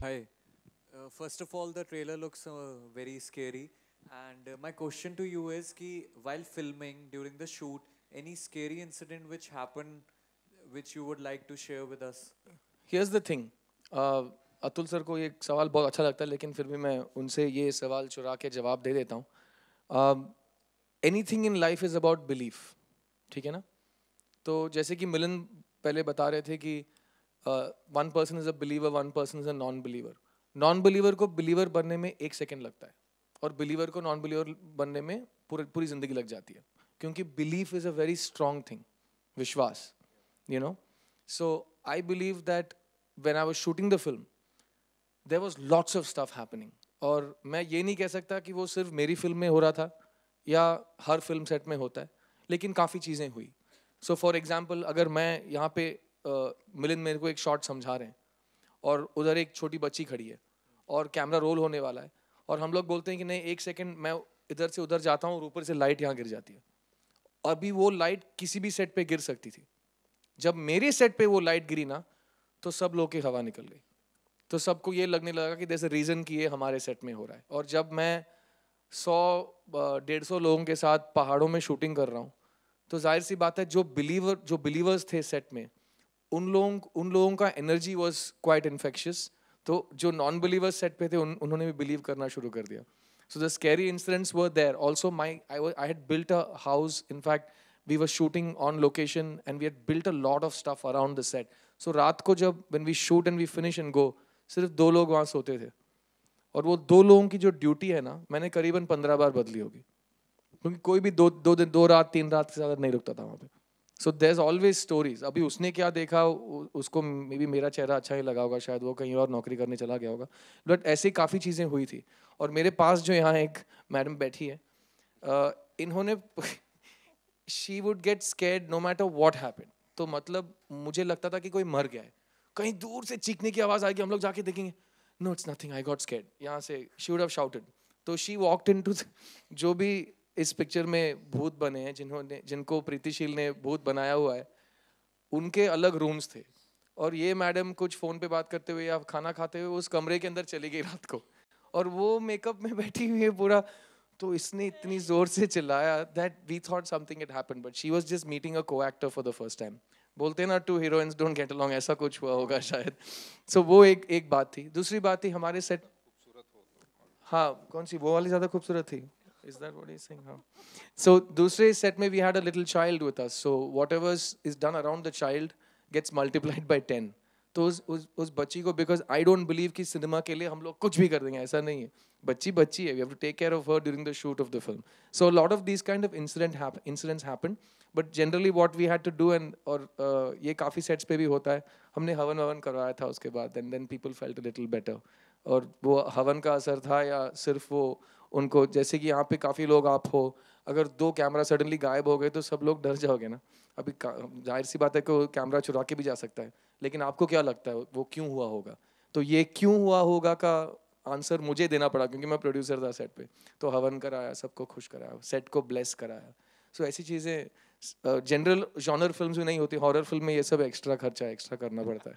Hi. First of all, the trailer looks very scary. And my question to you is ki while filming during the shoot, any scary incident which happened which you would like to share with us? Here's the thing, Atul sir को ये सवाल बहुत अच्छा लगता है, लेकिन फिर भी मैं उनसे ये सवाल चुरा के जवाब दे देता हूँ. Anything in life is about belief. ठीक है ना? तो जैसे कि मिलन पहले बता रहे थे कि one person is a believer, one person is a non believer. Non believer को बिलीवर बनने में 1 सेकेंड लगता है, और बिलीवर को नॉन बिलीवर बनने में पूरी पूरी ज़िंदगी लग जाती है, क्योंकि belief is a very strong thing. विश्वास, you know. So I believe that when I was shooting the film, there was lots of stuff happening. और मैं ये नहीं कह सकता कि वो सिर्फ मेरी फिल्म में हो रहा था या हर फिल्म सेट में होता है, लेकिन काफ़ी चीज़ें हुई. सो फॉर एग्जाम्पल, अगर मैं यहाँ पे मिलिंद मेरे को एक शॉट समझा रहे हैं और उधर एक छोटी बच्ची खड़ी है और कैमरा रोल होने वाला है, और हम लोग बोलते हैं कि नहीं 1 सेकेंड, मैं इधर से उधर जाता हूँ और ऊपर से लाइट यहाँ गिर जाती है. अभी वो लाइट किसी भी सेट पे गिर सकती थी. जब मेरे सेट पे वो लाइट गिरी ना, तो सब लोग की हवा निकल गई. तो सबको ये लगने लगा कि जैसे रीज़न कि ये हमारे सेट में हो रहा है. और जब मैं 100-150 लोगों के साथ पहाड़ों में शूटिंग कर रहा हूँ, तो जाहिर सी बात है जो बिलीवर्स थे सेट में, उन लोगों का एनर्जी वॉज क्वाइट इन्फेक्शियस. तो जो नॉन बिलीवर्स सेट पे थे उन्होंने भी बिलीव करना शुरू कर दिया. So the scary incidents were there. Also, I had built a house. In fact, we were shooting on location and we had built a lot of stuff around the set. So रात को जब when we shoot and we finish and go, सिर्फ 2 लोग वहाँ सोते थे. और वो 2 लोगों की जो ड्यूटी है ना, मैंने करीबन 15 बार बदली होगी, क्योंकि कोई भी 2 दिन 2 रात 3 रात से ज़्यादा नहीं रुकता था वहाँ पे. So there is always stories. अभी उसने क्या देखा, उसको मे बी मेरा चेहरा अच्छा ही लगा होगा, शायद वो कहीं और नौकरी करने चला गया होगा, बट ऐसी काफ़ी चीज़ें हुई थी. और मेरे पास जो यहाँ एक मैडम बैठी है, इन्होंने she would get scared no matter what happened. तो मतलब मुझे लगता था कि कोई मर गया है, कहीं दूर से चीखने की आवाज़ आएगी, हम लोग जाके देखेंगे, no it's nothing, I got scared. यहाँ से शी वुड हैव शाउटेड. तो शी वॉकड इनटू, जो भी इस पिक्चर में भूत बने हैं, जिनको प्रीतिशील ने भूत बनाया हुआ है, उनके अलग रूम्स थे. और ये मैडम कुछ फ़ोन पे बात करते हुए या खाना खाते हुए उस कमरे के अंदर चली गई रात को, और वो मेकअप में बैठी हुई है पूरा. तो इसने इतनी ज़ोर से चिल्लाया that we thought something it happened, but she was just meeting a co-actor for the first time. बोलते हैं ना, two heroines don't get along, ऐसा कुछ हुआ होगा शायद. सो वो एक बात थी. दूसरी बात थी हमारे सेट. हाँ, कौन सी, वो वाली ज़्यादा खूबसूरत थी? Is that what he's saying? हाँ. So दूसरे set में we had a little child with us. So whatever is done around the child gets multiplied by 10. तो उस बच्ची को, because I don't believe कि सिनेमा के लिए हम लोग कुछ भी कर देंगे, ऐसा नहीं है. बच्ची बच्ची है. We have to take care of her during the shoot of the film. So a lot of these kind of incidents happen. But generally what we had to do, and और ये काफ़ी sets पे भी होता है, हमने हवन ववन करवाया था उसके बाद, and then people felt a little better. और वो हवन का असर था या सिर्फ वो उनको, जैसे कि यहाँ पे काफ़ी लोग आप हो, अगर 2 कैमरा सडनली गायब हो गए तो सब लोग डर जाओगे ना. अभी जाहिर सी बात है कि वो कैमरा चुरा के भी जा सकता है, लेकिन आपको क्या लगता है वो क्यों हुआ होगा? तो ये क्यों हुआ होगा का आंसर मुझे देना पड़ा, क्योंकि मैं प्रोड्यूसर था सेट पे. तो हवन कराया, सबको खुश कराया, सेट को ब्लेस कराया. सो ऐसी चीज़ें जनरल जॉनर फिल्म्स में नहीं होती. हॉरर फिल्म में ये सब एक्स्ट्रा खर्चा एक्स्ट्रा करना पड़ता है.